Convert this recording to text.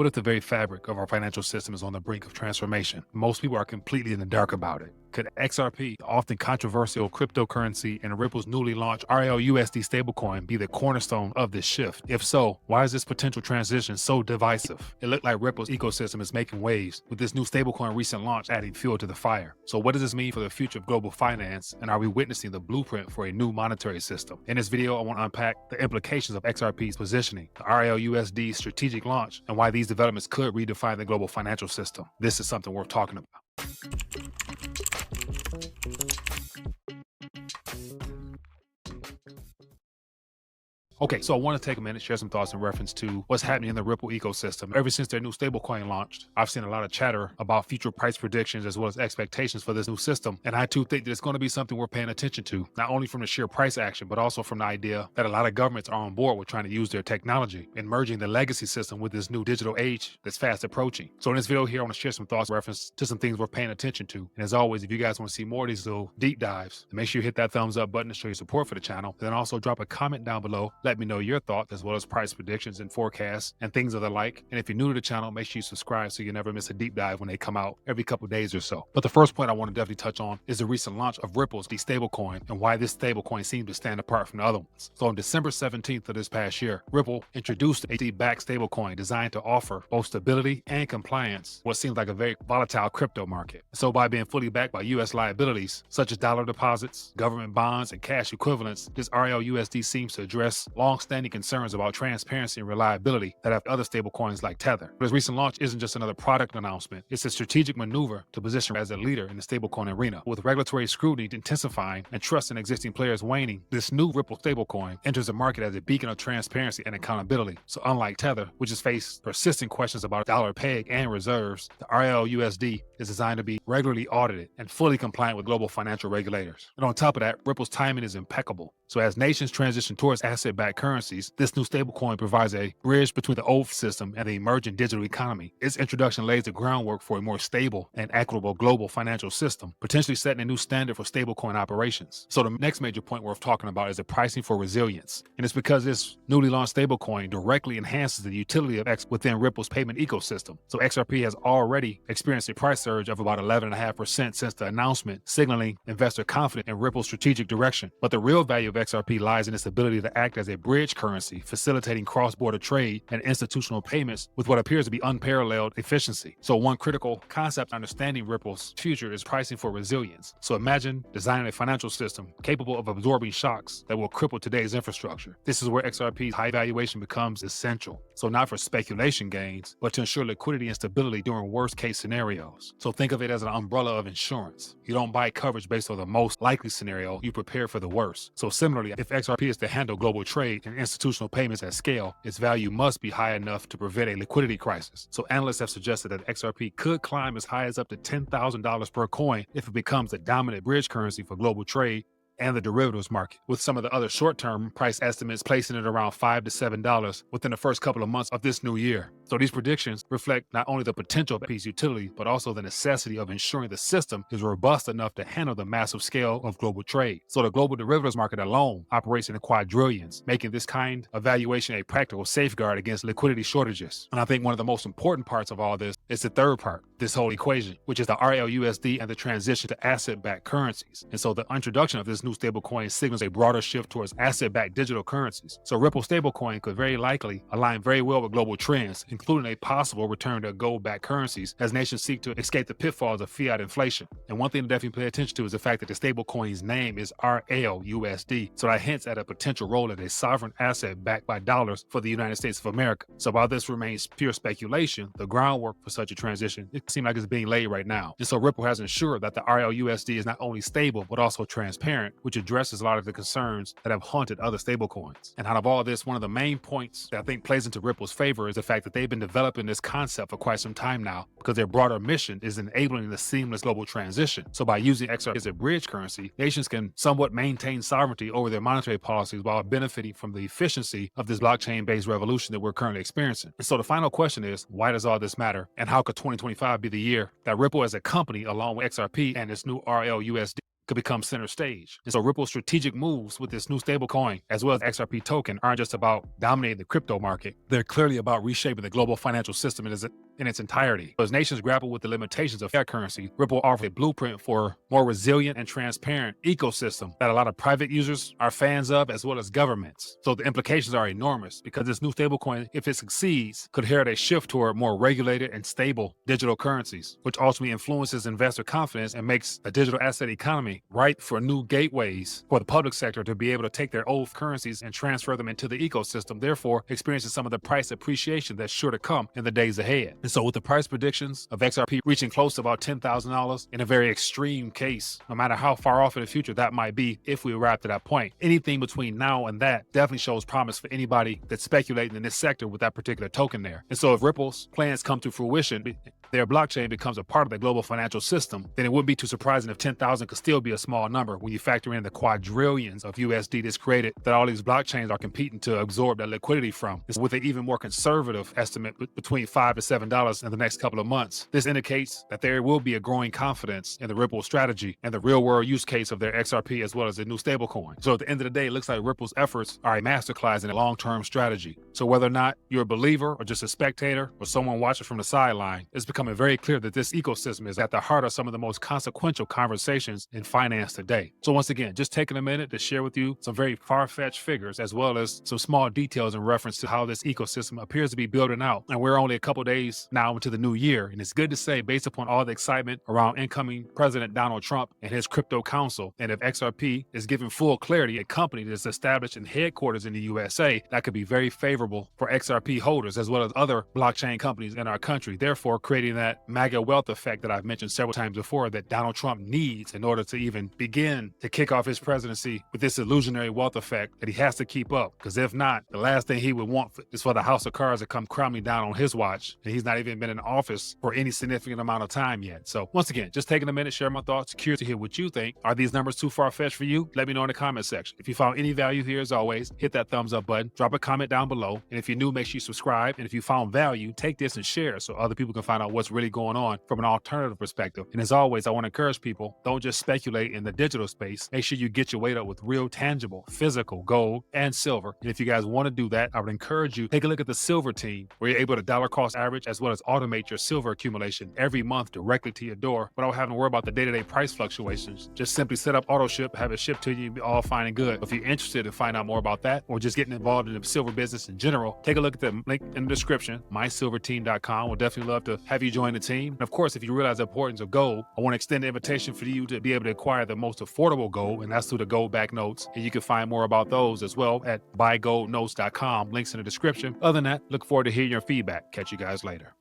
What if the very fabric of our financial system is on the brink of transformation? Most people are completely in the dark about it. Could XRP, the often controversial cryptocurrency, and Ripple's newly launched RLUSD stablecoin be the cornerstone of this shift? If so, why is this potential transition so divisive? It looked like Ripple's ecosystem is making waves, with this new stablecoin recent launch adding fuel to the fire. So what does this mean for the future of global finance, and are we witnessing the blueprint for a new monetary system? In this video, I want to unpack the implications of XRP's positioning, the RLUSD's strategic launch, and why these developments could redefine the global financial system. This is something worth talking about. Okay, so I want to take a minute, share some thoughts in reference to what's happening in the Ripple ecosystem. Ever since their new stablecoin launched, I've seen a lot of chatter about future price predictions as well as expectations for this new system. And I too think that it's going to be something we're paying attention to, not only from the sheer price action, but also from the idea that a lot of governments are on board with trying to use their technology and merging the legacy system with this new digital age that's fast approaching. So in this video here, I want to share some thoughts in reference to some things we're paying attention to. And as always, if you guys want to see more of these little deep dives, then make sure you hit that thumbs up button to show your support for the channel. And then also drop a comment down below. Let me know your thoughts as well as price predictions and forecasts and things of the like. And if you're new to the channel, make sure you subscribe so you never miss a deep dive when they come out every couple days or so. But the first point I want to definitely touch on is the recent launch of Ripple's stablecoin and why this stablecoin seems to stand apart from the other ones. So on December 17th of this past year, Ripple introduced a USD-backed stablecoin designed to offer both stability and compliance, what seems like a very volatile crypto market. So by being fully backed by US liabilities, such as dollar deposits, government bonds, and cash equivalents, this RLUSD seems to address long-standing concerns about transparency and reliability that have other stablecoins like Tether. But this recent launch isn't just another product announcement, it's a strategic maneuver to position as a leader in the stablecoin arena. With regulatory scrutiny intensifying and trust in existing players waning, this new Ripple stablecoin enters the market as a beacon of transparency and accountability. So unlike Tether, which has faced persistent questions about dollar peg and reserves, the RLUSD is designed to be regularly audited and fully compliant with global financial regulators. And on top of that, Ripple's timing is impeccable. So as nations transition towards asset-backed currencies, this new stablecoin provides a bridge between the old system and the emerging digital economy. Its introduction lays the groundwork for a more stable and equitable global financial system, potentially setting a new standard for stablecoin operations. So the next major point worth talking about is the pricing for resilience. And it's because this newly launched stablecoin directly enhances the utility of X within Ripple's payment ecosystem. So XRP has already experienced a price surge of about 11.5% since the announcement, signaling investor confidence in Ripple's strategic direction. But the real value of XRP lies in its ability to act as a bridge currency, facilitating cross-border trade and institutional payments with what appears to be unparalleled efficiency. So one critical concept understanding Ripple's future is pricing for resilience. So imagine designing a financial system capable of absorbing shocks that will cripple today's infrastructure. This is where XRP's high valuation becomes essential. So not for speculation gains, but to ensure liquidity and stability during worst-case scenarios. So think of it as an umbrella of insurance. You don't buy coverage based on the most likely scenario, you prepare for the worst. So similarly, if XRP is to handle global trade and institutional payments at scale, its value must be high enough to prevent a liquidity crisis. So analysts have suggested that XRP could climb as high as up to $10,000 per coin if it becomes the dominant bridge currency for global trade and the derivatives market, with some of the other short-term price estimates placing it around $5 to $7 within the first couple of months of this new year. So these predictions reflect not only the potential of XRP's utility, but also the necessity of ensuring the system is robust enough to handle the massive scale of global trade. So the global derivatives market alone operates in the quadrillions, making this kind of valuation a practical safeguard against liquidity shortages. And I think one of the most important parts of all this is the third part, this whole equation, which is the RLUSD and the transition to asset-backed currencies. And so the introduction of this new stablecoin signals a broader shift towards asset-backed digital currencies. So Ripple stablecoin could very likely align very well with global trends, including a possible return to gold-backed currencies as nations seek to escape the pitfalls of fiat inflation. And one thing to definitely pay attention to is the fact that the stablecoin's name is RLUSD, so that hints at a potential role as a sovereign asset backed by dollars for the United States of America. So while this remains pure speculation, the groundwork for such a transition, it seems like it's being laid right now. And so Ripple has ensured that the RLUSD is not only stable, but also transparent, which addresses a lot of the concerns that have haunted other stablecoins. And out of all this, one of the main points that I think plays into Ripple's favor is the fact that they've been developing this concept for quite some time now, because their broader mission is enabling the seamless global transition. So by using XRP as a bridge currency, nations can somewhat maintain sovereignty over their monetary policies while benefiting from the efficiency of this blockchain-based revolution that we're currently experiencing. And so the final question is, why does all this matter? And how could 2025 be the year that Ripple as a company, along with XRP and its new RLUSD, could become center stage. And so Ripple's strategic moves with this new stablecoin, as well as XRP token, aren't just about dominating the crypto market. They're clearly about reshaping the global financial system in its entirety. As nations grapple with the limitations of fiat currency, Ripple offers a blueprint for more resilient and transparent ecosystem that a lot of private users are fans of, as well as governments. So the implications are enormous, because this new stablecoin, if it succeeds, could herald a shift toward more regulated and stable digital currencies, which ultimately influences investor confidence and makes a digital asset economy ripe for new gateways for the public sector to be able to take their old currencies and transfer them into the ecosystem, therefore experiencing some of the price appreciation that's sure to come in the days ahead. And so with the price predictions of XRP reaching close to about $10,000 in a very extreme case, no matter how far off in the future that might be if we arrive to that point, anything between now and that definitely shows promise for anybody that's speculating in this sector with that particular token there. And so if Ripple's plans come to fruition, their blockchain becomes a part of the global financial system, then it wouldn't be too surprising if 10,000 could still be a small number when you factor in the quadrillions of USD that's created that all these blockchains are competing to absorb that liquidity from. It's with an even more conservative estimate between $5 to $7 in the next couple of months. This indicates that there will be a growing confidence in the Ripple strategy and the real world use case of their XRP as well as the new stablecoin. So at the end of the day, it looks like Ripple's efforts are a masterclass in a long-term strategy. So whether or not you're a believer or just a spectator or someone watching from the sideline, it's becoming very clear that this ecosystem is at the heart of some of the most consequential conversations in finance today. So once again, just taking a minute to share with you some very far-fetched figures as well as some small details in reference to how this ecosystem appears to be building out. And we're only a couple days now into the new year, and it's good to say, based upon all the excitement around incoming President Donald Trump and his crypto council, and if XRP is given full clarity, a company that's established in headquarters in the USA, that could be very favorable for XRP holders as well as other blockchain companies in our country, therefore creating that MAGA wealth effect that I've mentioned several times before that Donald Trump needs in order to even begin to kick off his presidency with this illusionary wealth effect that he has to keep up. Because if not, the last thing he would want is for the house of cards to come crumbling down on his watch, and he's not even been in office for any significant amount of time yet. So once again, just taking a minute, share my thoughts, curious to hear what you think. Are these numbers too far-fetched for you? Let me know in the comment section. If you found any value here, as always, hit that thumbs up button, drop a comment down below, and if you're new, make sure you subscribe. And if you found value, take this and share so other people can find out what's really going on from an alternative perspective. And as always, I want to encourage people, don't just speculate in the digital space. Make sure you get your weight up with real, tangible, physical gold and silver. And if you guys want to do that, I would encourage you, take a look at the silver team, where you're able to dollar cost average as well as automate your silver accumulation every month directly to your door without having to worry about the day-to-day price fluctuations. Just simply set up auto ship, have it shipped to you, and be all fine and good. If you're interested in finding out more about that or just getting involved in the silver business in general, take a look at the link in the description, mysilverteam.com. We'll definitely love to have you join the team. And of course, if you realize the importance of gold, I want to extend the invitation for you to be able to acquire the most affordable gold, and that's through the gold-backed notes. And you can find more about those as well at buygoldnotes.com. Links in the description. Other than that, look forward to hearing your feedback. Catch you guys later.